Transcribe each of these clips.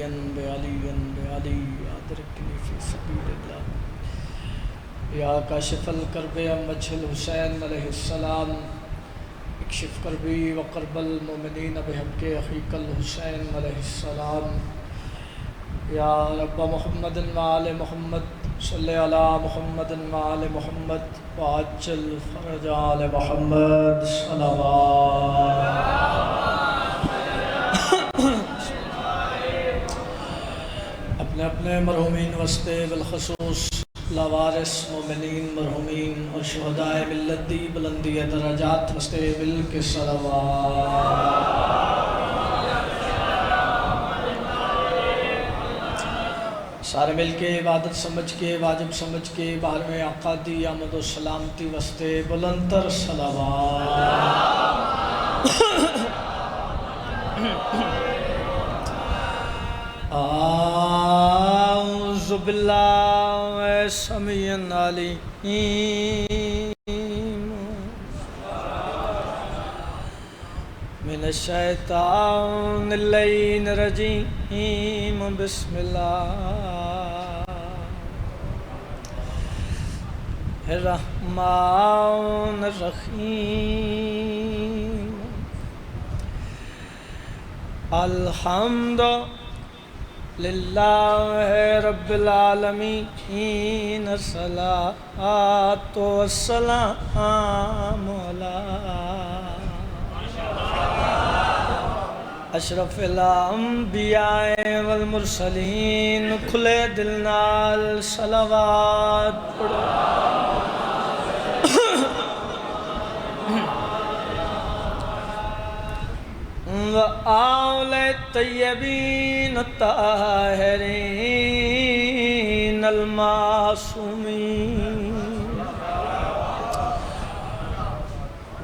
بعلی ادرکنی فی سبیل اللہ یا کاشف الکرب وجہ الحسین علیہ السلام اکشف کربی وقرب المؤمنین بحق اخیک الحسین علیہ السلام یا رب محمد وآل محمد صلی علی محمد وآل محمد وعجل فرج آل محمد صلوات اپنے اپنے مرحومین واسطے بالخصوص لاوارث مومنین مرحومین اور شہداء ملت دی بلندی درجات واسطے مل کے صلوات سارے مل کے عبادت سمجھ کے واجب سمجھ کے بارہویں آقا دی آمد و سلامتی واسطے بلندر صلوات اعوذ باللہ سمیع علیم من الشیطان اللعین الرجیم بسم اللہ الرحمن الرحیم الحمد للہ رب العالمین الصلاۃ والسلام علی اشرف الانبیاء والمرسلین کھلے دل نال صلوات پڑھو وآل طیبین الطاہرین المعصومین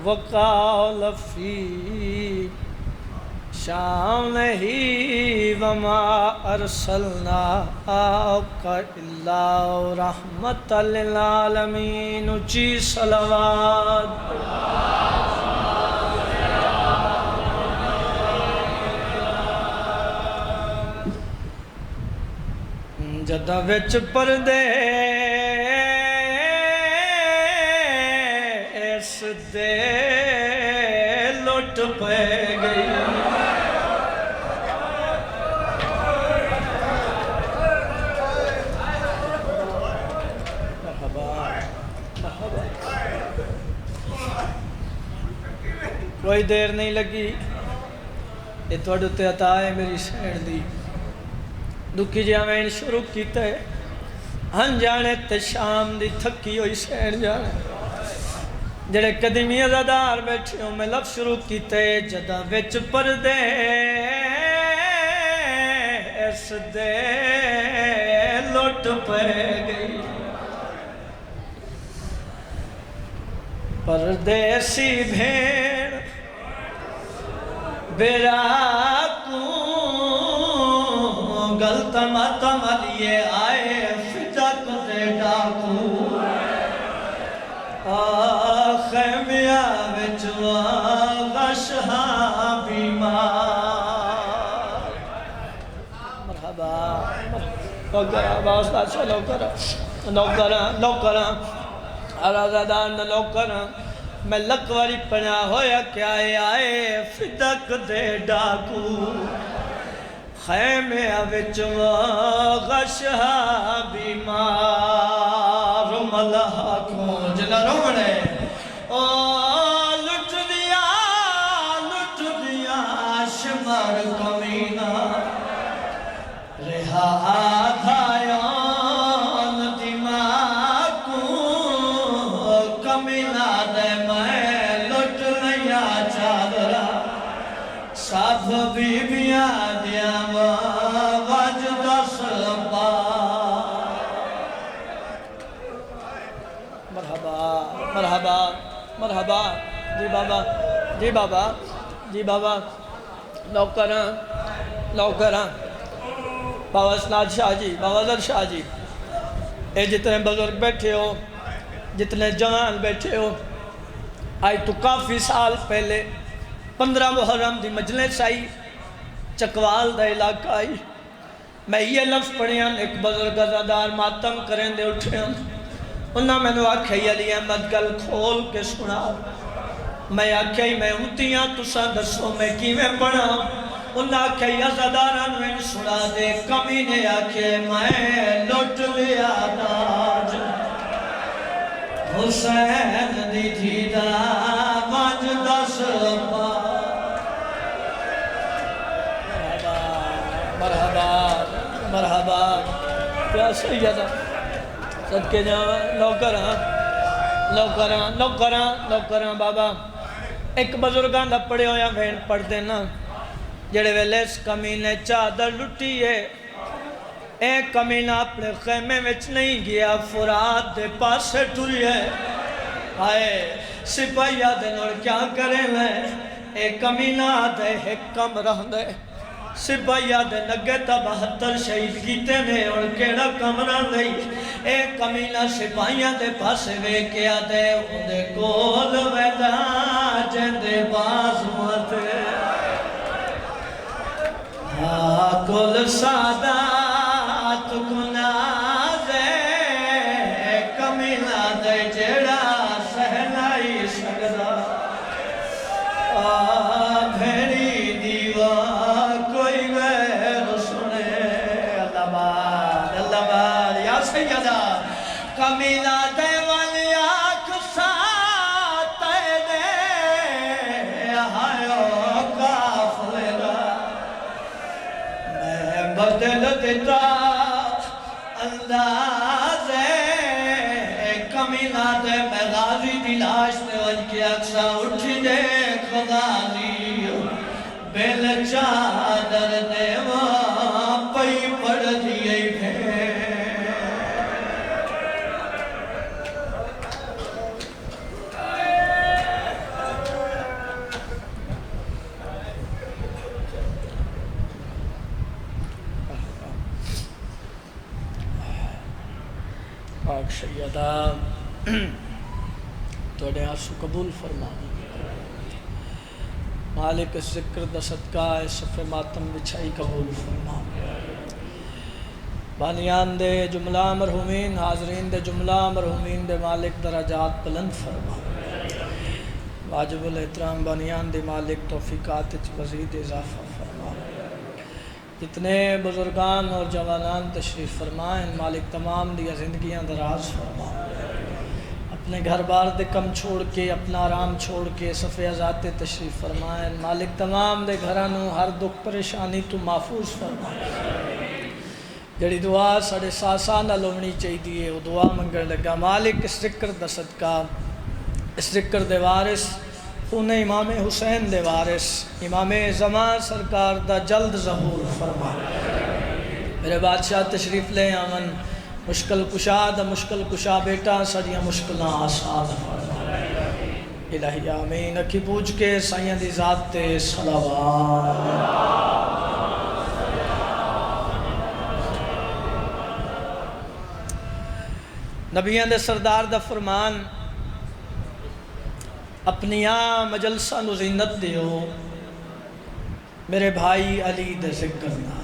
وقال فی شانہ وما ارسلناک الا رحمۃ للعالمین اونچی صلوات جدہ وچ پردے اس دے لٹ پہ گئی کوئی دیر نہیں لگی یہ توڑ تے عطا ہے میری سین دی دکھی جی آمین شروع کیتا ہے ہن جانے تے شام دی تھکی ہوئی سین جانے جڑے قدیمی عزادار بیٹھے ہوں میں لفظ شروع کیتا ہے جدہ وچ پردے اس دے لٹ پہ گئی پردیسی بھیڑ بیرا غلط ماتم لیے آئے فدق دے ڈاکو خیمیہ وچوا غشہاں بیمار مرحبا لوکرہ باوستہ چھو لوکرہ ارازادان لوکرہ میں لکواری پناہ ہویا کیا آئے فدق دے ڈاکو خیمے وچوا غشہاں بیمار ملہا کو جنہ روڑے لٹ دیا شمار کمینہ رہا آدھائیان دماغ کو کمینہ دے میں لٹ لیا چادرہ ساتھ بی بیاں دیا وجد سلپا مرحبا مرحبا مرحبا جی بابا جی بابا جی بابا لوکران بابا اسناد شاہ جی بابا ذر شاہ جی اے جتنے بزرگ بیٹھے ہو جتنے جوان بیٹھے ہو آئی تو کافی سال پہلے 15 محرم دی مجلس آئی چکوال دا علاقہ آئی میں یہ لفظ پڑھیا ایک بزرگ عزادار ماتم کریں دے اٹھے انہاں میں نے آکھے علی احمد گل کھول کے سنا میں آکھے میں ہوتیاں تساں دسو میں کی میں پڑھا انہاں آکھے عزاداران میں سنا دے کمی نے آکھے میں لوٹ لیا تاج حسین دی جھیدہ مانج دس پا مرحبا مرحبا کیا سیدہ صدقے جاؤں نوکراں بابا ایک بزرگان دا پڑے ہویا بھین پڑھ دینا جڑے ویلے اس کمینے چادر لٹی ہے اے کمینہ اپنے خیمے وچ نہیں گیا فرات دے پاسے ٹوری ہے آئے سپاہیہ دن اور کیا کریں میں اے کمینہ دے حکم رہ دے سپاہیہ دے نگتا 72 شہید کیتے نے اور کیڑا کمرہ نہیں اے کمینہ سپاہیہ دے پاسے وے کیا دے اندے کول ویدہ جندے باز ماتے کل سادات کنازے کمینہ دے جڑا سہنائی سکدا بھیڑی دیوا کوئی غیر سنے اللہ بار یا سیدہ کمینہ دے والی آنکھ ساتے دے آئیو کافلے دا میں بدل دیتا انداز کمینہ دے میں غازی دی لاش دے وجھ کے اکسا اٹھی دیکھ غازی بیل چادر دے وہاں پئی پڑھ دیئے بھین پاک سیدہ توڑے آنسو قبول فرما مالک ذکر دا صدقہ صف ماتم بچھائی قبول فرما بانیان دے جملہ مرحومین حاضرین دے جملہ مرحومین دے مالک درجات بلند فرما واجب الاحترام بانیان دے مالک توفیقات مزید اضافہ فرما جتنے بزرگان اور جوانان تشریف فرمائیں مالک تمام دیا زندگیاں دراز فرما اپنے گھر بار دے کم چھوڑ کے اپنا آرام چھوڑ کے صفِ ذات تشریف فرمائیں مالک تمام دے گھرانوں ہر دکھ پریشانی تو محفوظ فرما جڑی دعا ساڑھے ساسانہ لومنی چاہی دیئے وہ دعا منگر لگا مالک اس ذکر دا صدقہ اس ذکر دے وارث خون امام حسین دے وارث امام زمان سرکار دا جلد ظہور فرما میرے بادشاہ تشریف لے آمن مشکل کشا دا مشکل کشا بیٹا سڑیاں مشکلیں آسان فرما الہی آمین اکی پوچھ کے سائیاں دی ذات تے صلوات نبیان دے سردار دا فرمان اپنی مجلسہ نو زینت دیو میرے بھائی علی دے ذکر نال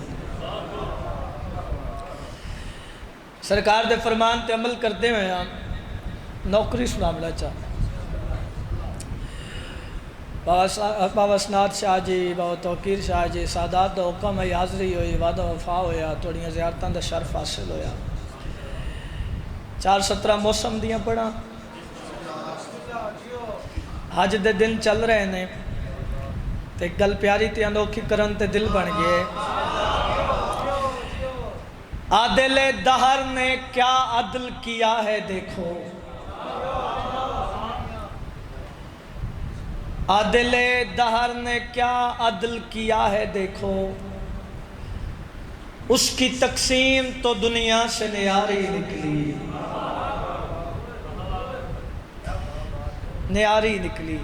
سرکار دے فرمان تے عمل کرتے ہوئے نوکری سنا ملا چاہتا بابا اسناد شاہ جی بابا توقیر شاہ جی سادات دا حکم ہے حاضری ہوئی وعدہ وفا ہویا توڑیاں زیارتاں دا شرف حاصل ہویا 4-17 موسم دیاں پڑھا حج دے دن چل رہے نے تے گل پیاری تے انوکھی کرن تے دل بن گئے عادل دہر نے کیا عدل کیا ہے دیکھو عادل دہر نے کیا عدل کیا ہے دیکھو اس کی تقسیم تو دنیا سے نیاری نکلی نیاری نکلی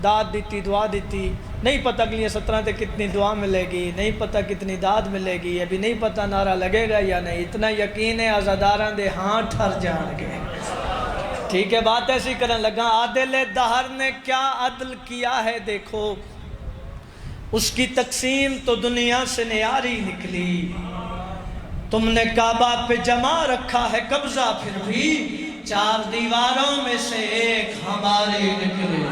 داد دیتی دعا دیتی نہیں پتہ اگلی 17 تے کتنی دعا ملے گی نہیں پتہ کتنی داد ملے گی ابھی نہیں پتہ نعرہ لگے گا یا نہیں اتنا یقین ہے عزاداراں دے ہاں ٹھر جان گے ٹھیک ہے بات ایسی کرن لگا عادل دہر نے کیا عدل کیا ہے دیکھو اس کی تقسیم تو دنیا سے نیاری نکلی تم نے کعبہ پہ جمع رکھا ہے قبضہ، پھر بھی چار دیواروں میں سے ایک ہماری نکلی۔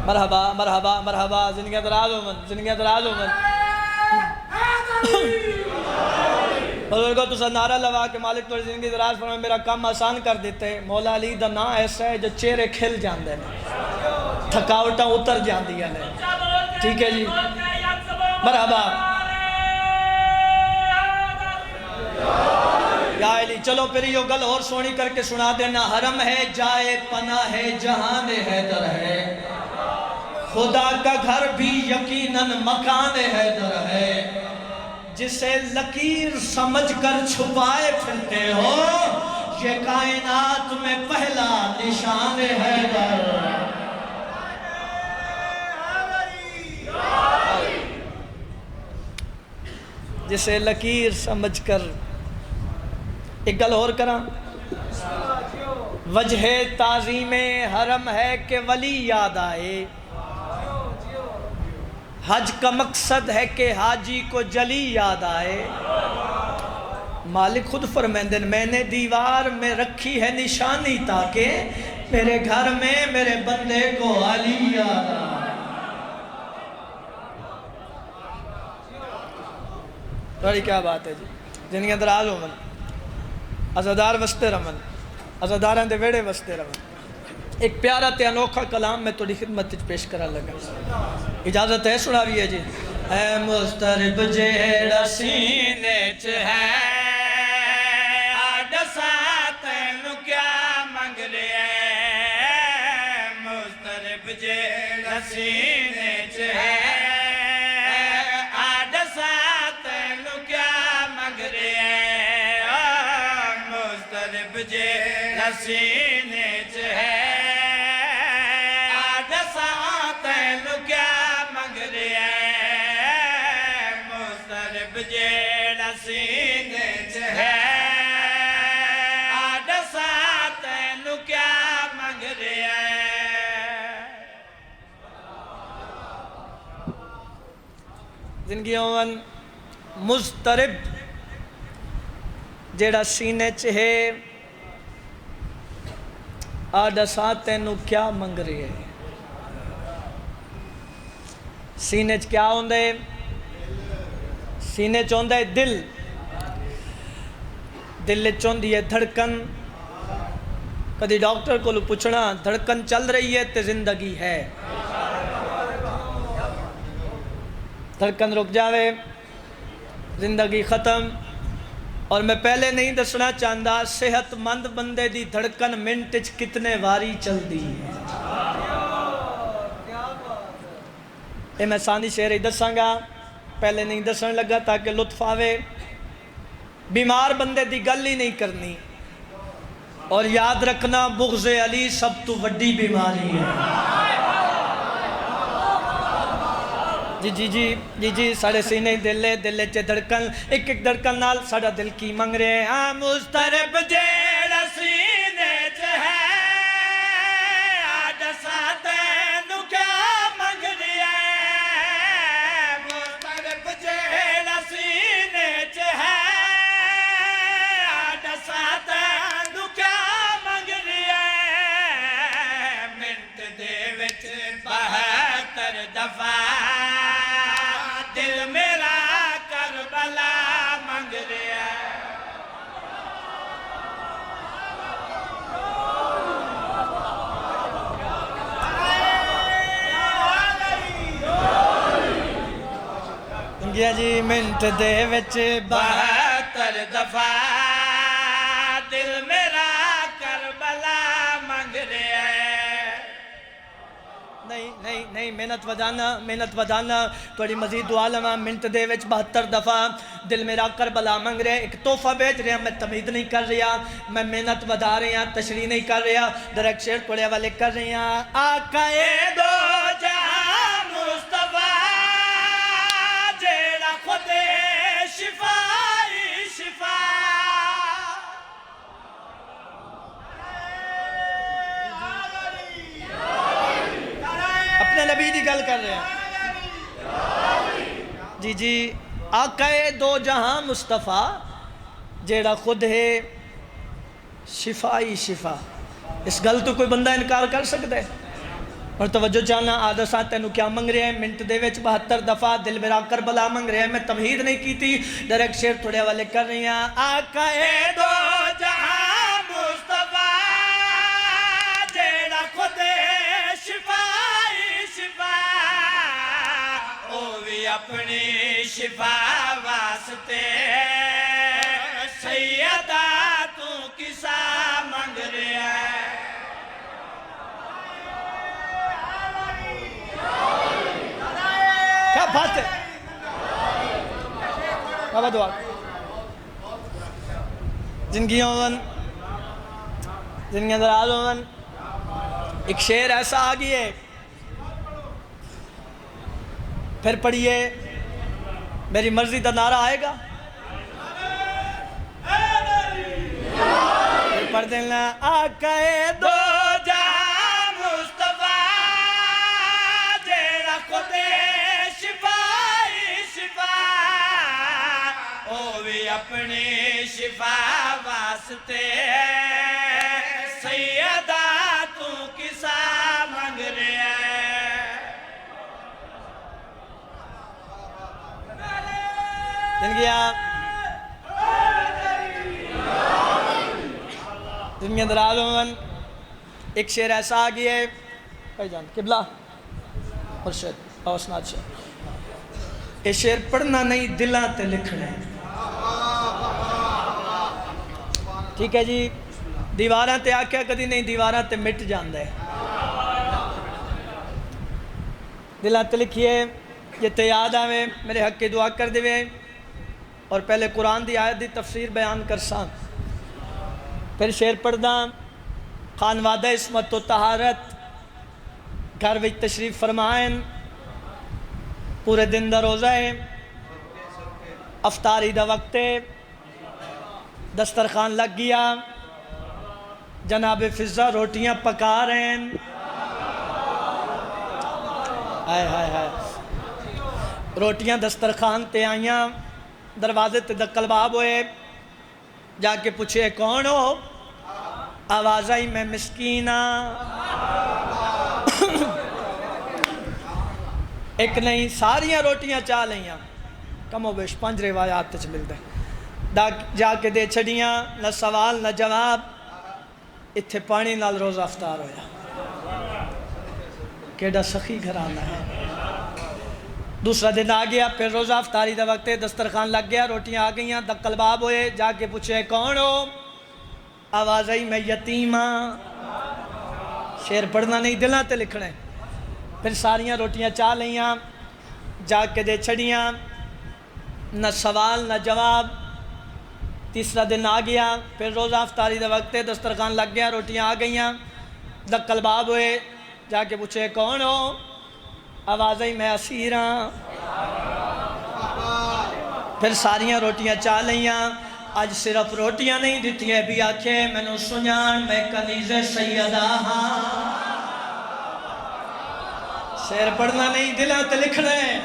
مرحبا مرحبا مرحبا، زندگی دراز ہو من، زندگی دراز ہو من۔ بزرگوں تو سا نعرہ لوا کہ مالک تو زندگی دراز فرمائے، میرا کام آسان کر دیتے۔ مولا علی دا نا ایسا ہے جو چہرے کھل جاندے نے، تھکاوٹاں اتر جاندیاں نے۔ ٹھیک ہے جی، مرحبا یا علی۔ چلو پھر یہ گل اور سونی کر کے سنا دینا۔ حرم ہے جائے پناہ ہے، جہان حیدر ہے، خدا کا گھر بھی یقیناً مکان حیدر ہے، جسے لکیر سمجھ کر چھپائے پھرتے ہو، یہ کائنات میں پہلا نشان حیدر۔ جسے لکیر سمجھ کر، ایک گل اور کراں، وجہ تعظیم حرم ہے کہ ولی یاد آئے، حج کا مقصد ہے کہ حاجی کو جلی یاد آئے۔ مالک خود فرمائیں، میں نے دیوار میں رکھی ہے نشانی تاکہ میرے گھر میں میرے بندے کو علی یاد آئے۔ بڑی کیا بات ہے جی، زندگی دراز ہو من، عزادار وستے رمن، عزاداران دے ویڑے وستے رمن۔ ایک پیارا تے انوکھا کلام میں توڑی خدمت پیش کرا لگا، اجازت ہے سنا بھی ہے جی۔ اے مسترب جیڑا سینے چ ہے، آڈسا تینو کیا منگ رہے ہیں، مسترب جیڑا سینے چ ہے، آڈسا تینو کیا منگ رہے ہیں، مسترب جیڑا سینے چ ہے، جیڑا سینے چ ہے، آڈسا تینو کیا منگ رہے ہیں۔ زندگی اومن مضطرب جیڑا سینے چ ہے، آڈسا تینو کیا منگ رہے ہیں۔ سینے چ کیا ہوندے؟ سینے چوندہ ہے دل، دل چوندی ہے دھڑکن۔ کدی ڈاکٹر کو پوچھنا دھڑکن چل رہی ہے تے زندگی ہے، دھڑکن رک جاوے زندگی ختم۔ اور میں پہلے نہیں دسنا چاہتا صحت مند بندے دی دھڑکن منٹ کتنے واری چل دی ہے۔ اے میں سانی شعر ہی دساں گا، پہلے نہیں دسن لگا تاکہ لطف آوے۔ بیمار بندے دی گل ہی نہیں کرنی، اور یاد رکھنا بغض علی سب تو وڈی بیماری ہے۔ جی جی جی جی جی، ساڑھے سینے دلے چے دھڑکن، ایک ایک دھڑکن نال ساڑھا دل کی منگ رہے ہیں۔ مسترب جیڑا سینے چ ہے، آڈسا تینو کیا منگ رہے ہیں، مسترب جیڑا سینے چ ہے، آڈسا تینو کیا منگ رہے ہیں، منٹ دے وچ 72 دفعہ دل میرا کربلا منگ رہا ہے۔ گیا جی منٹ دے وچ 72 دفعہ دل میرا کربلا منگ رہا ہے۔ نہیں نہیں نہیں، محنت ودانا توڑی مزید دعا لما۔ منٹ دے وچ 72 دفعہ دل میرا کربلا منگ رہے، ایک تحفہ بیچ رہے ہیں، میں تمید نہیں کر رہا، میں محنت ودا رہے ہیں، تشریح نہیں کر رہا، ڈائریکٹ شعر پڑھے والے کر رہے ہیں۔ آقا دو جہاں مصطفیٰ جیڑا خود شفائی شفا، اپنے نبی دی گل کر رہے ہیں۔ جی جی آقا دو جہاں مصطفیٰ جیڑا خود ہے شفائی شفا، اس گل تو کوئی بندہ انکار کر سکتا ہے؟ اور توجہ چاہنا آدھا ساتھ تینوں کیا منگ رہے ہیں؟ منٹ دے وچ 72 دفعہ دل میرا کربلا منگ رہے ہیں۔ میں تمہید نہیں کی تھی، ڈائریکٹ شیر تھوڑے والے کر رہی ہیں۔ آقا دو جہاں مصطفیٰ جیڑا خود شفائی شفا، او بھی اپنی شفا واسطے سیدہ تو کسا منگ رہا ہے؟ کیا بات ہے؟ بابا دعا زندگیوں زندگیاں دراز ہون۔ ایک شعر ایسا آگئی ہے، پھر پڑھئے میری مرضی دا نعرہ آئے گا، پھر پڑھ دینا آقا دو جہاں مصطفیٰ جیڑا خود شفائی شفا، او بھی اپنی شفا واسطے سیدہ تو کسا منگ رہا ہے؟ زندگیاں دراز ہون۔ ایک شعر ایسا آگئی ہے بھائی جان قبلہ مرشد اوسنات شاہ، یہ شعر پڑھنا نہیں دلاں تے لکھنا ہے، ٹھیک ہے جی؟ دیواراں تے آکھیا کدی نہیں، دیواراں تے مٹ جاندے، دلاں تے لکھیے یہ تے یاد آوے میرے حق کی دعا کر دیوے، اور پہلے قرآن دی آیت دی تفسیر بیان کرساں، پھر شعر پڑھدا۔ خانوادہ عصمت و طہارت گھر وچ تشریف فرمائیں، پورے دن دا روزہ ہے، افطاری دا وقت ہے، دسترخوان لگ گیا، جناب فضہ روٹیاں پکا رہے ہیں، ہائے ہائے ہائے، روٹیاں دسترخوان تے آئیاں، دروازے تے دکل باب ہوئے، جا کے پوچھے کون ہو؟ آواز آئی میں مسکینہ، ایک نہیں ساریاں روٹیاں چاہ لیاں، کم و بیش 5 روایات تچ مل دے، جا کے دے چھڑیاں، نہ سوال نہ جواب، اتھے پانی نال روزہ افطار ہویا، کیڑا سخی گھرانا ہے۔ دوسرا دن آ گیا، پھر روزہ افطاری دا وقت ہے، دسترخوان لگ گیا، روٹیاں آ گئیاں، دکل باب ہوئے، جا کے پوچھے کون ہو؟ آواز آئی میں یتیمہ، شعر پڑھنا نہیں دلاں تے لکھنا ہے۔ پھر ساریاں روٹیاں چاہ لیاں، جا کے دے چھڑیاں، نہ سوال نہ جواب۔ تیسرا دن آ گیا، پھر روزہ افطاری دا وقت ہے، دسترخوان لگ گیا، روٹیاں آ گئیاں، دکل باب ہوئے، جا کے پوچھے کون ہو؟ آواز آئی میں اسیراں، پھر ساریاں روٹیاں چاہ لیاں، آج صرف روٹیاں نہیں دیتی ہے بھی آکھے میں سنیان میں کنیز سیدہ ہاں، شعر پڑھنا نہیں دلاں تے لکھنا ہے،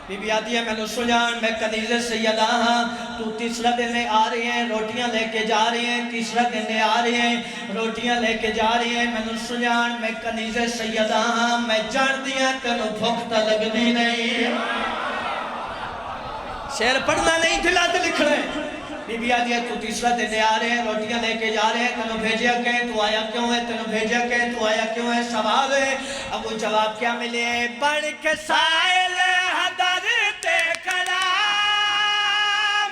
بی بی آتی ہے میں سنیان میں کنیز سیدہ ہاں، تو تیسرا دن آ رہی ہیں روٹیاں لے کے جا رہی ہیں، تیسرا دن آ رہی ہیں روٹیاں لے کے جا رہی ہیں، میں سنیان میں کنیز سیدہ ہاں، میں جان دیا تنو بھوکتا لگ دی نہیں، شعر پڑھنا نہیں دلاں تے لکھنا ہے۔ بی بی آدھی ہے تو تیسرا دن آ رہے ہیں روٹیاں لے کے جا رہے ہیں، تنو بھیجیا کہیں تو آیا کیوں ہے، تنو بھیجیا کہیں تو آیا کیوں ہے، سوال ہے اب وہ جواب کیا ملے؟ بڑھ کے سائل حدر تے کھڑا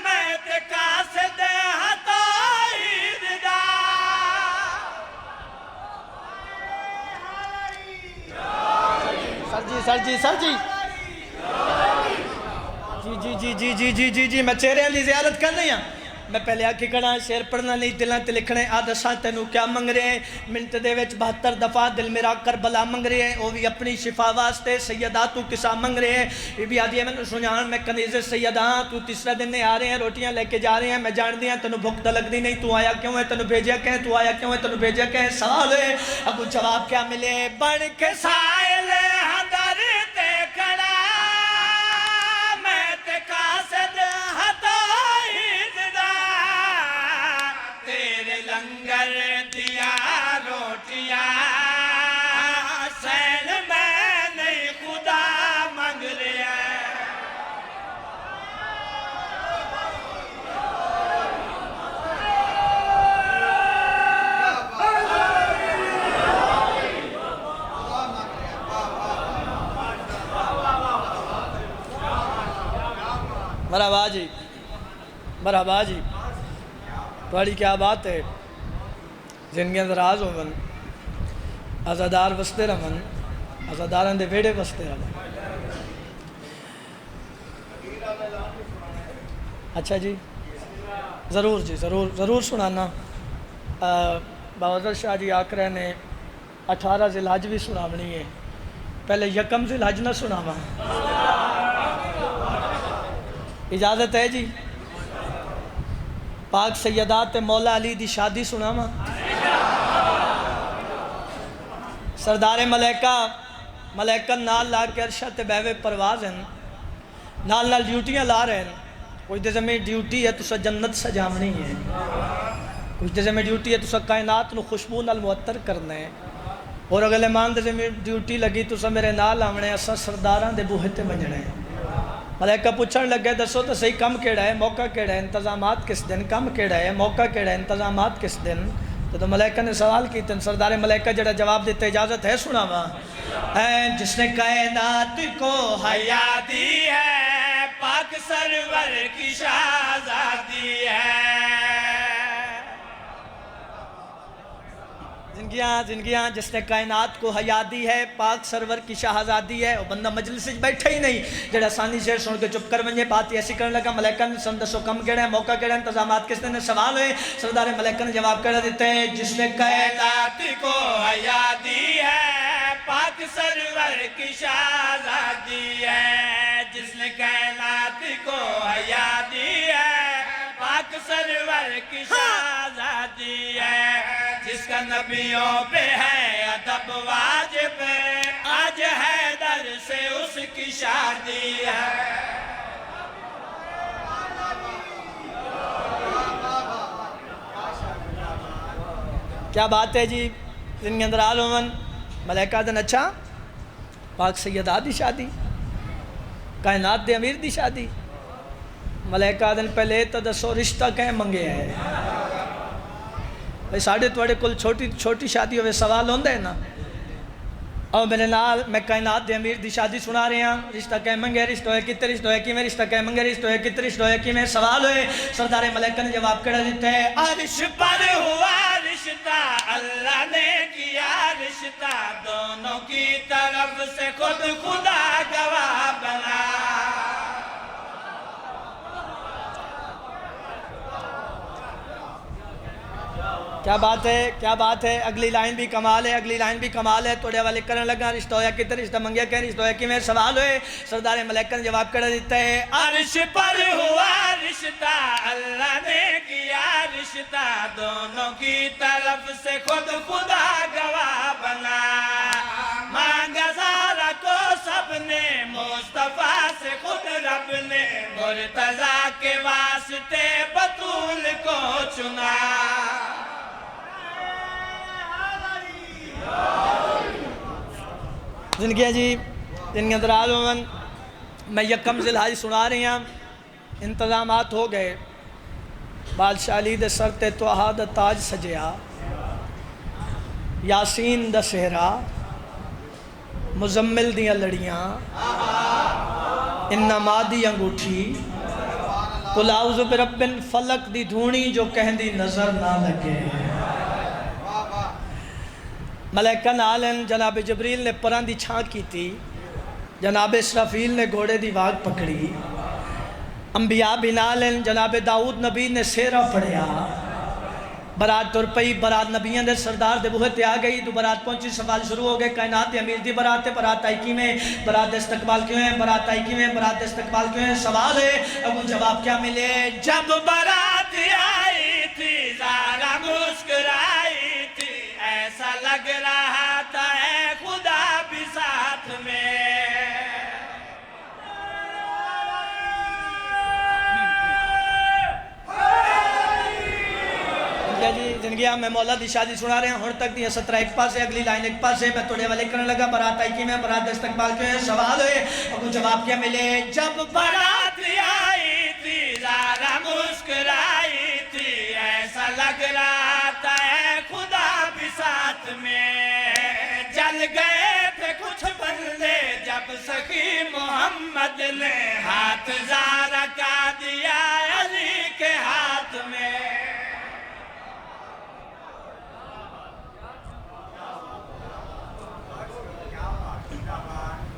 میں تے قاصد ہتائی ددا، سر جی جی میں چہرے علی زیارت کر رہی ہوں، میں پہلے آکھی کھڑا شعر پڑھنا نہیں دلاں تے لکھنے، آدھا ساتھ تینوں کیا منگ رہے ہیں؟ منٹ دے وچ 72 دفعہ دل میرا کربلا منگ رہے ہیں، وہ بھی اپنی شفا واسطے سیدہ تو کسا منگ رہے ہیں؟ بی بی آدھی ہے میں سنیان میں کنیز سیدہ تو تیسرا دن آ رہے ہیں روٹیاں لے کے جا رہے ہیں، میں جان دیا تینوں بھوک لگ دی نہیں، تو آیا کیوں ہے، تینوں بھیجیا کہیں تو آیا کیوں ہے، تینوں بھیجیا کہیں، سوال ہے اب وہ جواب کیا ملے؟ بڑھ کے سائل حدر تے کھڑا مرحبا جی، مرحبا جی، تھوڑی کیا بات ہے، زندگیاں دراز ہون، آزادار وستے رہن، آزاداران دے ویڑے وستے رہن۔ اچھا جی، ضرور جی، ضرور سنانا۔ بہادر شاہ جی آکھ رہے نے 18 ذی الحج بھی سنامنی ہے، پہلے یکم ذی الحج نہ سناواں، اجازت ہے جی؟ پاک سیدات مولا علی دی شادی سناواں، سردار ملائکہ نال لا کے عرشہ تے بیوے پرواز ہیں، نال ڈیوٹیاں لا رہے ہیں۔ کچھ دے میں ڈیوٹی ہے تو جنت سجامنی ہے، کچھ دے میں ڈیوٹی ہے تو کائنات نو خوشبو نال معطر کرنا ہے، اور اگلے مان دے میں ڈیوٹی لگی تو میرے نال آونے اسا سرداراں دے بوہے تے بجنے ہیں۔ ملائکہ پوچھن لگے دسو تو صحیح کم کیڑا ہے، موقع کیڑا ہے، انتظامات کس دن، کم کیڑا ہے، موقع کیڑا ہے، انتظامات کس دن؟ تو ملائکہ نے سوال کیتے ہیں، سردار ملائکہ جڑا جواب دیتے اجازت ہے سناواں؟ جس نے کائنات کو حیا دی ہے، پاک سرور کی شہزادی ہے۔ زندگیاں جس نے کائنات کو حیا دی ہے، پاک سرور کی شہزادی ہے۔ وہ بندہ مجلس سے بیٹھا ہی نہیں جڑا ثانی شعر سن کے چپ کر ونجے، بات ایسی کرنے لگا۔ ملائکہ نے سندسو کم کیڑا ہے، موقع کیڑا ہے، انتظامات کس نے؟ سوال ہوئے، سردار ملائکہ نے جواب کر دیتے ہیں، جس نے کائنات کو حیا دی ہے، پاک سرور کی شہزادی ہے۔ جس نے کائنات کو حیا دی ہے، پاک سرور کی شہزادی ہے۔ جس کا نبیوں پہ ہے ادب واجب، آج حیدر سے اس کی شادی ہے۔ کیا بات ہے جی؟ زندگی اندر آلومن ملائکہ دن اچھا پاک سیدہ دی شادی، کائنات دے امیر دی شادی۔ ملائکہ دن پہلے تو دسو رشتہ کہیں منگے ہے بھئی، ساڑھے توڑے کل چھوٹی شادی ہوئے سوال ہوندے ہیں نا۔ اور میرے نال میں کائنات دے امیر دی شادی سنا رہے ہیں، رشتہ کہیں منگے، رشتہ ہوئے کتے، رشتہ ہوئے کیمیں، رشتہ کہیں منگے، رشتہ ہوئے کتے، رشتہ ہوئے کیمیں، سوال ہوئے۔ سردار ملائکہ نے جواب کر دیتے ہیں، عرش پر ہوا رشتہ، اللہ نے کیا رشتہ، دونوں کی طرف سے خود خدا گواہ بنا۔ کیا بات ہے، کیا بات ہے، اگلی لائن بھی کمال ہے، اگلی لائن بھی کمال ہے۔ توڑے والے کرنے لگا، رشتہ ہویا کتے، رشتہ منگیا کہ رشتہ ہویا کہ میں سوال ہوئے۔ سردار ملائکہ نے جواب کر دیتا ہے، عرش پر ہوا رشتہ، اللہ نے کیا رشتہ، دونوں کی طرف سے خود خدا گواہ بنا۔ مانگا زارہ کو سب نے، مصطفیٰ سے خود رب نے، مرتضیٰ کے واسطے بطول کو چنا۔ زندگیاں جی، زندگیاں در آلومن میں یکم ذی الحج سنا رہی ہوں، انتظامات ہو گئے۔ بادشاہ علی دے سر تے طہا دا تاج سجیا، یاسین دا سہرا، مزمل دیاں لڑیاں، انما دی انگوٹھی، قل اعوذ برب الفلق دی دھونی جو کہندی نظر نہ لگے۔ ملائکہ نالن جناب جبریل نے پران دی چھاں کی تھی، جناب اسرافیل نے گھوڑے دی واگ پکڑی، انبیاء بھی نالن جناب داؤد نبی نے سیرہ پڑھیا، برات تر پئی، برات نبیان دے سردار دے بوہے تے آ گئی، تو برات پہنچی، سوال شروع ہو گئے، کائنات امیر دی برات ہے، برات آئی کی میں، برات استقبال کیوں ہیں، برات آئی کی میں، برات استقبال کیوں ہیں، سوال ہے، اب ان جواب کیا ملے؟ جب برات آئی تھی زارا مسکرائی تھی، ایسا لگ رہا تھا اے خدا بھی ساتھ میں۔ زندگیاں میں مولا دی شادی سنا رہے ہیں، ہون تک دی 17 ایک پاس ہے، اگلی لائن ایک پاس ہے، میں توڑے والے کرنے لگا، برات آئی کی میں، برات استقبال کیوں ہے، سوال ہوئے، اب جواب کیا ملے؟ جب برات آئی تھی زارا مسکرائی تھی، ایسا لگ رہا تھا اے خدا بھی ساتھ میں۔ جل گئے تھے کچھ بندے جب سخی محمد نے ہاتھ زارا کا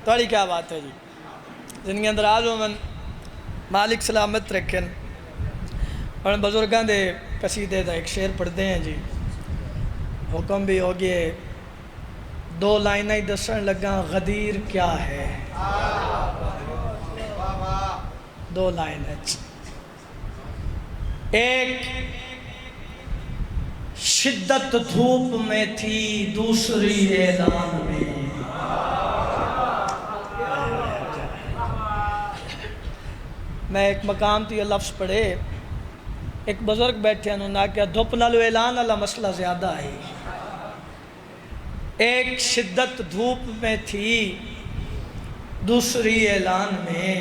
توڑی کیا بات ہے جی زندگی اندراز ہو من مالک سلامت رکھن اور بزرگان دے قصیدے دا ایک شعر پڑھتے ہیں جی حکم بھی ہو گئے 2 لائنیں ہی دسن لگا غدیر کیا ہے 2 لائنیں ایک شدت دھوپ میں تھی دوسری اعلان میں میں ایک مقام تھی یہ لفظ پڑھے ایک بزرگ بیٹھے انہوں نے کہا دھوپ نالو اعلان اللہ مسئلہ زیادہ ہے ایک شدت دھوپ میں تھی دوسری اعلان میں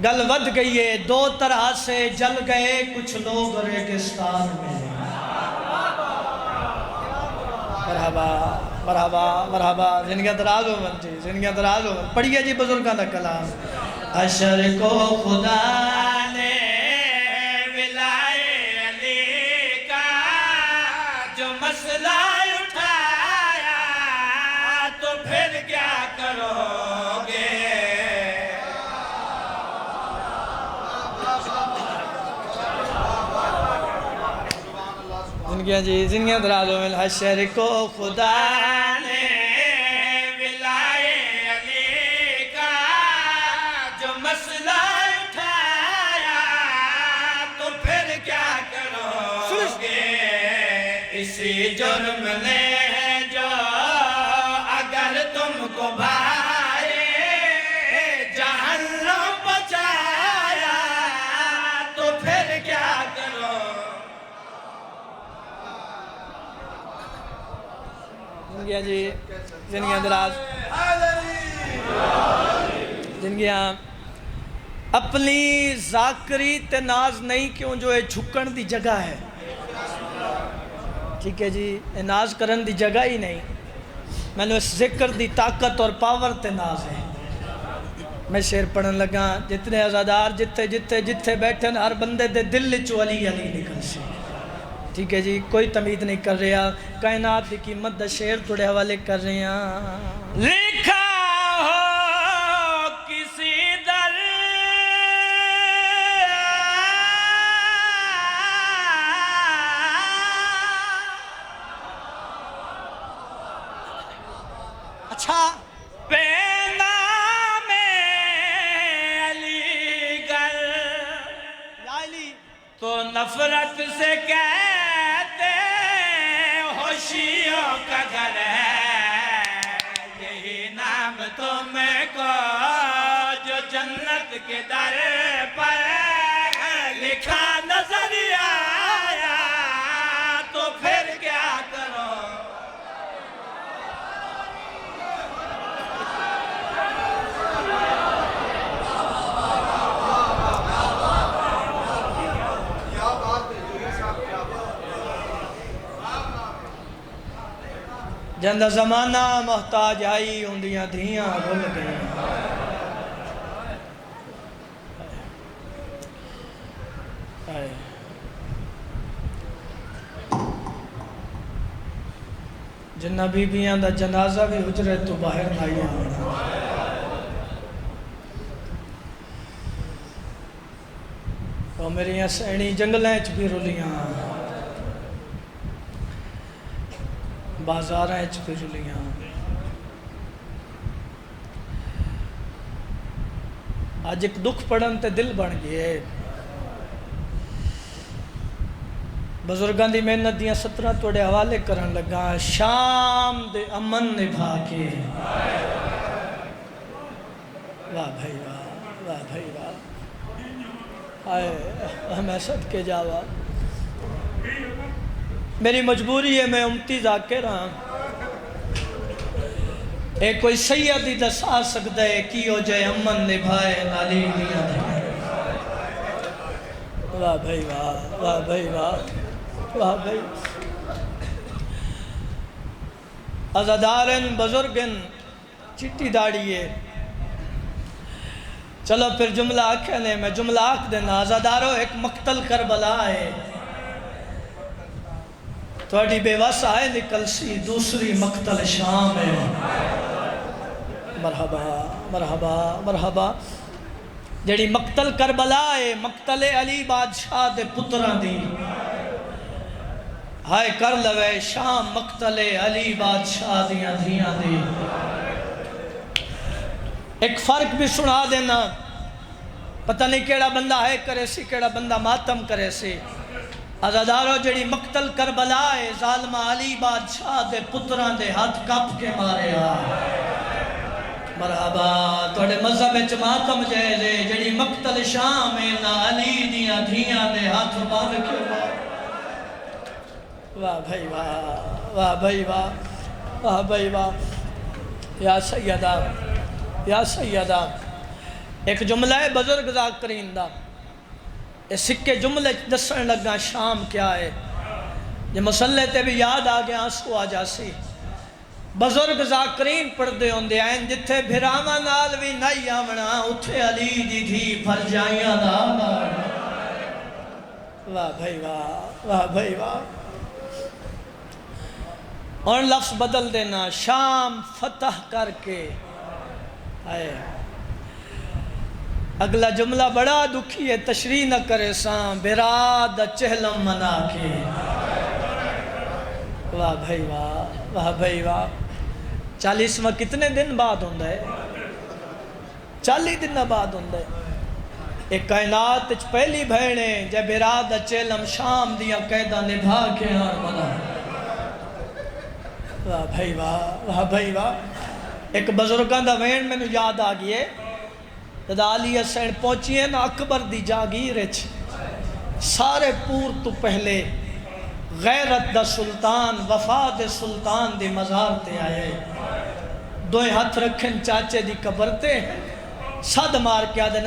گل ود گئی ہے 2 طرح سے جل گئے کچھ لوگ ریگستان میں مرحبا مرحبا مرحبا زندگی دراز ہو من جی زندگی دراز ہو من پڑھئے جی بزرگان دا کلام حشر کو خدا نے ولائے علی کا جو مسئلہ اٹھایا تو پھر کیا کرو گے زندگیاں جی زندگیاں دراز ہو من حشر کو خدا نے ولائے علی کا جو مسئلہ اٹھایا تو پھر کیا کرو گے اسی جرم نے جو اگر تم کو بھائے جہنم بچایا تو پھر کیا کرو زندگیاں جی زندگیاں دراز زندگیاں اپنی ذاکری تے ناز نہیں کیوں جو ہے جھکن دی جگہ ہے ٹھیک ہے جی ناز کرن دی جگہ ہی نہیں میں نے اس ذکر دی طاقت اور پاور تے ناز ہے میں شعر پڑھن لگا جتنے عزادار جتھے جتھے جتھے بیٹھن ہر بندے دے دل چو علی علی نکل سے ٹھیک ہے جی کوئی تمید نہیں کر رہا کائنات کی قیمت دا شعر تھوڑے حوالے کر رہے ہیں لکھا ہو کسی در اچھا بے نام علی گل یا علی تو نفرت سے کہتے ہو شیعوں کا گھر ہے یہی نام تم کو جو جنت کے در پر لکھا نظر آیا تو پھر کیا کرو جندہ زمانہ محتاج آئی ہوندیاں دھیاں رول گئیں جنہ بیبیاں دا جنازہ بھی حجرت تو باہر نائی ہونا اور میری سینی جنگلیں چ بھی رولیاں بازاراں اچ بھی رولیاں آج ایک دکھ پڑھن تے دل بن گئے بزرگاں دی محنت دیاں 17 توڑے حوالے کرن لگا شام دے امن نبھا کے واہ بھائی واہ واہ بھائی واہ آئے میں صدقے جاوا میری مجبوری ہے میں امتی ذاکر ہاں ایک کوئی سیدی دسا سکتا ہے کی ہو جائے امن نبھائے نالی دیا واہ بھائی واہ واہ بھائی واہ واہ بھائی عزادارن بزرگن چٹی داڑی ہے چلو پھر جملہ آکھنے میں جملہ آکھ دینا عزادارو ایک مقتل کربلا ہے تھوڑی بے وس آئے نکل سی دوسری مقتل شام ہے مرحبا مرحبا مرحبا جڑی مقتل کربلا ہے مقتل علی بادشاہ دے پتران دی ہائے کر لوے شام مقتل علی بادشاہ دیاں دھیاں دی ایک فرق بھی سنا دینا پتہ نہیں کیڑا بندہ ہے کرے سی کیڑا بندہ ماتم کرے سی عزادارو جڑی مقتل کربلا ہے ظالمہ علی بادشاہ دے پتران دے ہاتھ کپ کے مارے مرحبا توڑے مذہب ماتم جائے جڑی مقتل شام ہے نا علی دیاں دھیاں دے ہاتھ مار کے مارے واہ بھائی واہ واہ بھائی واہ واہ بھائی واہ یا سیدہ ایک جملہ ہے بزرگ ذاکرین دا یہ سکے جملے دسن لگا شام کیا ہے یہ مسئلے تے بھی یاد آگیا آنسو آ جاسی بزرگ ذاکرین پردے ہوندے آئیں جتھے بھراما نال بھی نہیں آمنا اتھے علی دی تھی پھر جائیاں نالا واہ بھائی واہ بھائی واہ اور لفظ بدل دینا شام فتح کر کے آئے اگلا جملہ بڑا دکھی ہے تشریح نہ کرے سام براد چہلم منا کے واہ بھائی واہ بھائی واہ 40واں کتنے دن بعد ہوندہ ہے 40 دن بعد ہوندہ ہے ایک کائنات پہلی بھیڑے جب براد چہلم شام دیا قیدہ نبھا کے ہار منا واہ بھائی واہ ایک بزرگان دا وین میں نے یاد آگئے جدا علی حسین پہنچیے نا اکبر دی جاگیر سارے پور تو پہلے غیرت دا سلطان وفاد سلطان دی مزار تے آئے دوئے ہاتھ رکھن چاچے دی قبر تے صد مار کیا دن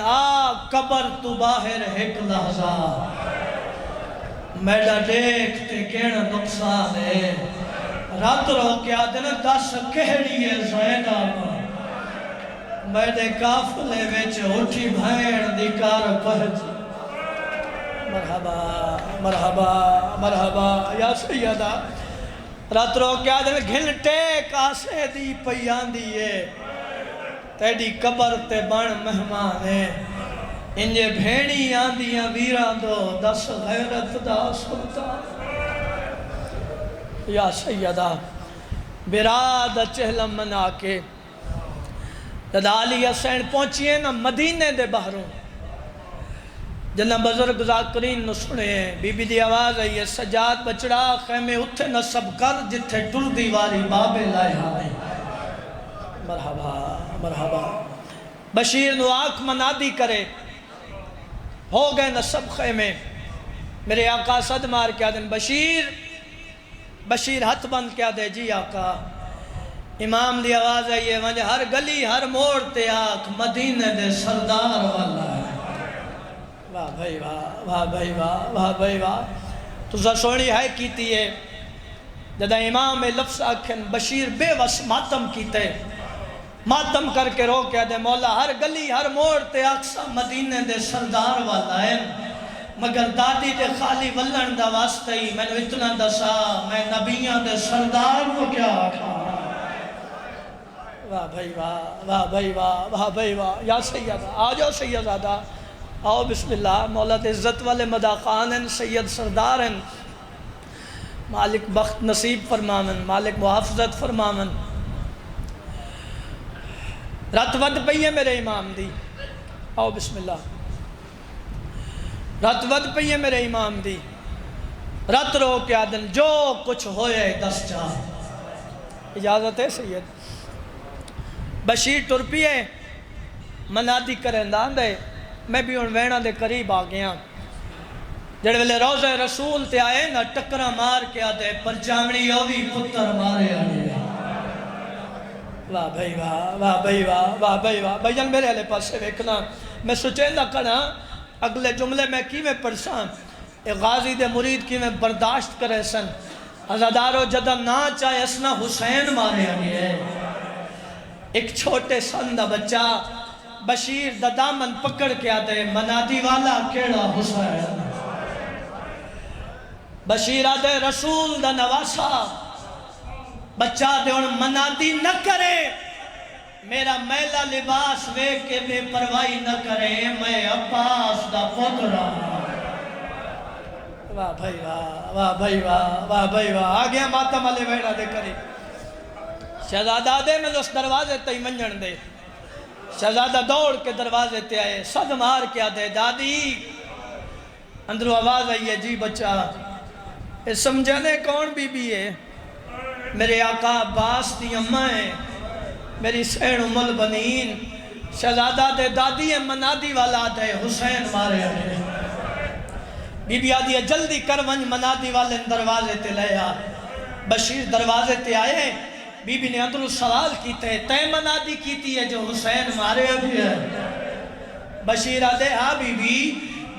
قبر تو باہر ایک لحظہ میڈا دیکھتے کیڑا نقصان ہے رات رو کیا دن 10 کہڑی ہے زینب میڈے کافلے ویچ اٹھی بھین دیکار پہنچ مرحبا مرحبا مرحبا یا سیدہ رات رو کیا دن گھنٹے کاسے دی پیان دیئے تیڑی قبر تے بن مہمان ہے انجے بھینی آندیاں ویران دو 10 غیرت دا سلطان یا سیدہ براد چہلم منا کے جدا علی حسین پہنچیے نا مدینے دے باہروں جنہ بزرگ ذاکرین نو سنے ہیں بی بی دی آواز ہے یہ سجاد بچڑا خیمے اتھے نصب کر جتھے ٹر دیواری بابے لائے آئے مرحبا مرحبا بشیر نو آنکھ منادی کرے ہو گئے نصب خیمے میرے آقا صد مار کیا دن بشیر ہتھ بند کیا دے جی آقا امام دی آواز ہے یہ وجہ ہر گلی ہر موڑ تے آکھ مدینہ دے سردار والا ہے واہ بھائی واہ بھائی واہ بھائی واہ تو سوڑی ہے کیتی ہے جدہ امام لفظ آکھن بشیر بے وس ماتم کیتے ماتم کر کے رو کیا دے مولا ہر گلی ہر موڑ تے آکسا مدینہ دے سردار والا ہے مگر دادی دے خالی ولن دا واسطہ ہی میں نے اتنا دسا میں نبیان دے سردار کو کیا آکھا واہ بھائی واہ بھائی واہ یا سیدہ آجو سیدہ آؤ بسم اللہ مولا عزت والے مدا خان ہیں سید سردار ہیں مالک بخت نصیب فرمامن مالک محافظت فرمامن رات ود پئی ہے میرے امام دی آؤ بسم اللہ رات ود پئی ہے میرے امام دی رات رو کیا دن جو کچھ ہوئے دس جا اجازت ہے سید بشیر ٹر پیے منادی کریں دے میں بھی ان وینا دے قریب آ گیا جڑے ویلے روزہ رسول تے آئے نا ٹکرہ مار کے آتے پر جامنی اوی پتر مارے آنے واہ بھائی واہ بھائی جان میرے علیہ پاس سے ویکھنا میں سوچیں نہ کرنا اگلے جملے میں کی میں پڑھساں ایک غازی دے مرید کی میں برداشت کرے سن عزادارو جدہ نہ چاہے اسنا حسین مارے آنے ایک چھوٹے سندہ بچہ بشیر دا دامن پکڑ کے آتے منادی والا کیڑا حسین بشیر آتے رسول دا نواسا بچہ دے ان منادی نہ کرے میرا میلا لباس ویکھ کے بے پرواہی نہ کرے، میں عباس دا پترا۔ واہ بھائی واہ، واہ بھائی واہ، واہ بھائی واہ، آگیا ماتم علی ویڑا دے کری۔ شہزادہ دے میں اس دروازے تے ہی منجن دے۔ شہزادہ دوڑ کے دروازے تے آئے، صد مار کیا دے دادی۔ اندروں آواز آئی ہے، جی بچہ اس سمجھانے کون بی بی ہے؟ میرے آقا عباس دی اماں ہے، میری سین ام البنین۔ شہزادہ دے دادی ہے، منادی والا دے حسین مارے ہیں۔ بی بی آدھی ہے جلدی کر ونج منادی والے دروازے تے لے آ۔ بشیر دروازے تے آئے، بی بی نے اندروں سوال کیتے، تے منادی کیتی ہے جو حسین مارے بھی ہے؟ بشیر آدھے ہاں بی بی،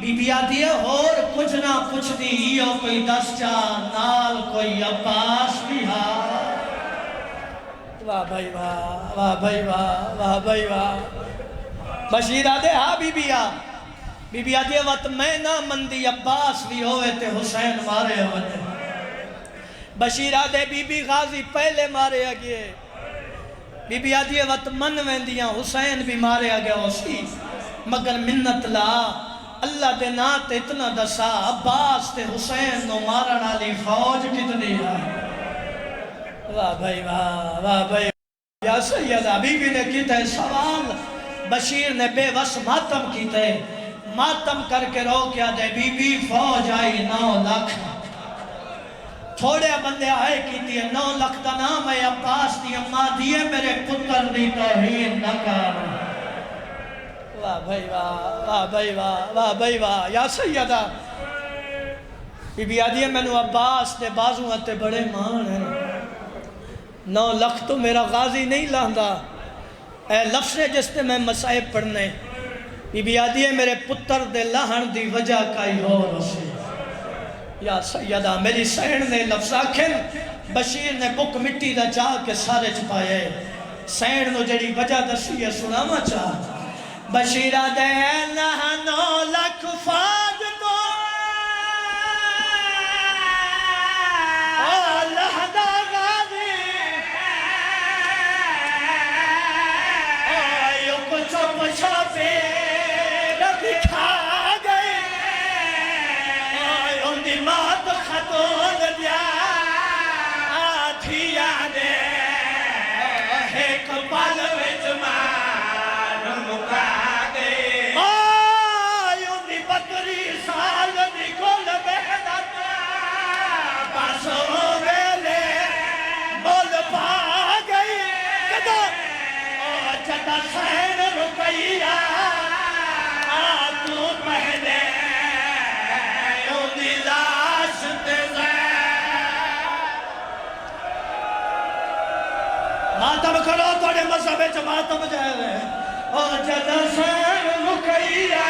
بی بی آدھی ہے اور کچھ نہ پوچھ دی، یہ کوئی دس چا نال کوئی عباس بھی ہاں۔ واہ بھائی واہ، واہ بھائی واہ، واہ بھائی واہ۔ بشیر آدھے ہاں بی بی آ، بی بی آدھی ہے وقت میں نہ مندی عباس بھی ہوئے تے حسین مارے ہوئے۔ بشیر آدھے بی بی غازی پہلے مارے آگئے، بی بی آدھی ہے وقت من ویندیاں حسین بھی مارے آگیا اسی، مگر منت لا اللہ دے نات اتنا دسا عباس تے حسین نو مارن علی فوج کتنی ہے؟ واہ بھائی واہ، واہ بھائی واہ۔ یا سیدہ بی بی نے کیتا ہے سوال، بشیر نے بے وس ماتم کیتا ہے، ماتم کر کے رو کیا دے بی بی فوج آئی 9 لاکھ۔ تھوڑے بندے آئے کیتی ہے 9 لاکھ دا نام ہے عباس دی اماں دیئے میرے پتر دی توہین نہ کر۔ واہ بھائی واہ، واہ بھائی واہ، واہ بھائی واہ۔ یا سیدہ بی بی آدھی ہے میں نو عباس دے بازو آتے بڑے مان ہیں، 9 لاکھ تو میرا غازی نہیں لاندہ، اے لفظ جس نے میں مسائب پڑھنے۔ بی بی آدھی ہے میرے پتر دے لہن دی وجہ کائی ہو رسی۔ یا سیدہ میری سین نے لفظ آکھن، بشیر نے بک مٹی دا چاہ کے سارے چھپائے، سین نو جڑی وجہ دسی ہے سناما چاہ۔ بشیرہ دے لہن 9 لاکھ فاج تو لہدہ غازی آئیو کچھ پچھاپے دکھا گئے، آئیو دی مات خطول دیا آتھیا دے ایک پال وچ مان مکا گئے، آئیو دی بکری سال دی گل بہدت پاسوں ویلے مول پا گئی، کدھا جدہ سین رکیہ تو پہلے یوں دی لاش تے ماتم کرو توڑے مذہبے چا ماتم جائے رہے، اور جدہ سین رکیہ۔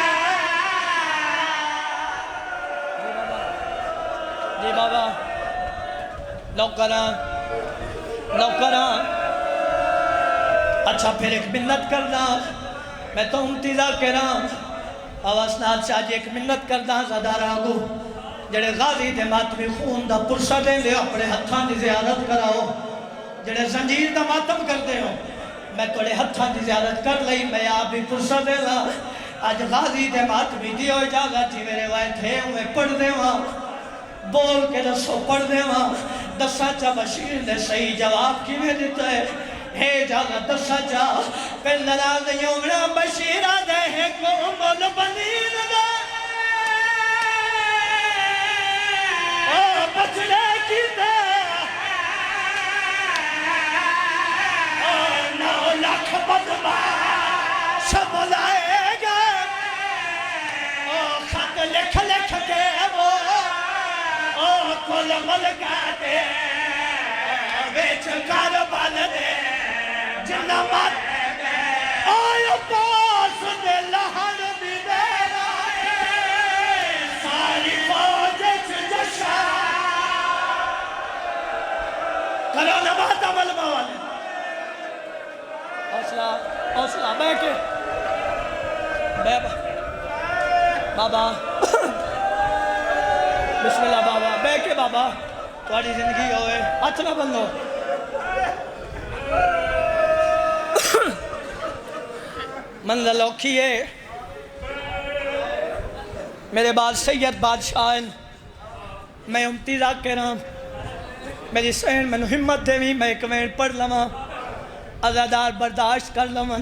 جی بابا نوکران نوکران، اچھا پھر ایک منت کرنا، میں تو امتیزہ کرام آواز نات شاہ جی ایک منت کرنا زدار آگو جڑے غازی دے ماتمی خون دا پرسہ دیں دے اپنے ہتھاں دی زیارت کراؤ، جڑے زنجیر دا ماتم کر دے ہو میں توڑے ہتھاں دی زیارت کر لئی، میں آپ بھی پرسہ دے لا آج غازی دے ماتمی دیو اجازت جی میرے وائے تھے ہوئے پڑھ دے وہاں بول کے دسو پڑھ دے وہاں دسا چا بشیر نے صحیح جواب کی میں دیتا ہے، ہے جاگا دسا چا پہ لراز یومنا بشیرہ دے ہے قوم البنین دے بچنے کی دے 9 لاکھ بدبا شب لائے گا، خط لکھ لکھ کے وہ کل ملکہ دے بیچ کار بال دے جنہ مات آئے پاس دے لہن دی دے ساری فوج جشا کرو نبات عمل موالے حوصلہ حوصلہ بیٹھے بابا بسم اللہ بابا بے کے بابا تھوڑی زندگی ہوئے ہاتھ نہ بندو منزل اوکھی ہے میرے بعد سید بادشاہ ہیں میں امتی ذاکر ہوں میری سین میں ہمت دے بھی میں ایک وین پڑھ لما عزادار برداشت کر لما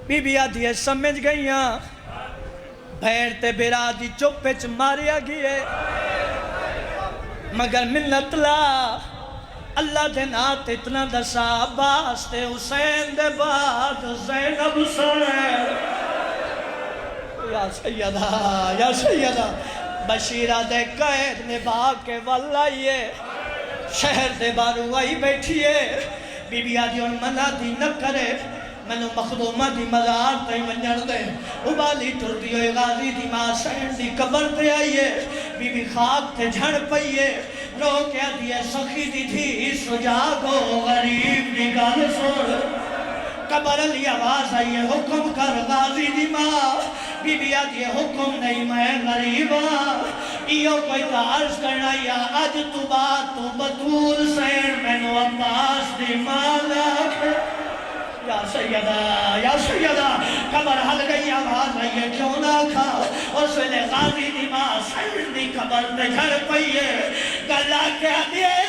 بی بی آدھی ہے سمجھ گئیاں بھین تے بیرا دی چوپے چ ماریا گئے مگر منت لا اللہ دے نات اتنا دسا عباس تے حسین دے بعد زینب سرین یا سیدہ بشیرہ دے قید نبھا کے واللائیے شہر دے بارو آئی بیٹھیے بی بی آدھی ان منع دی نہ کرے منو مخدومہ دی مزار تے منجر دے ابالی ٹر دیوئے غازی دی ماں سین دی قبر تے آئیے بی بی خاک تے جھڑ پئیے رو کیا دیئے سخی دی تھی سجاگو غریب دی گال سور قبر علی آواز آئیے حکم کر غازی دی ماں بی بی آدھی حکم نہیں میں غریبا ایو کوئی تعرض کرنا یا آج تو بات تو بطول سین میں نو عباس دی مالک یا سیدہ قبر حل گئی آواز آئیے کیوں نہ کھا اس ویلے غازی دی ماں سین دی قبر تے گھر پئیے گلہ کیا دیئے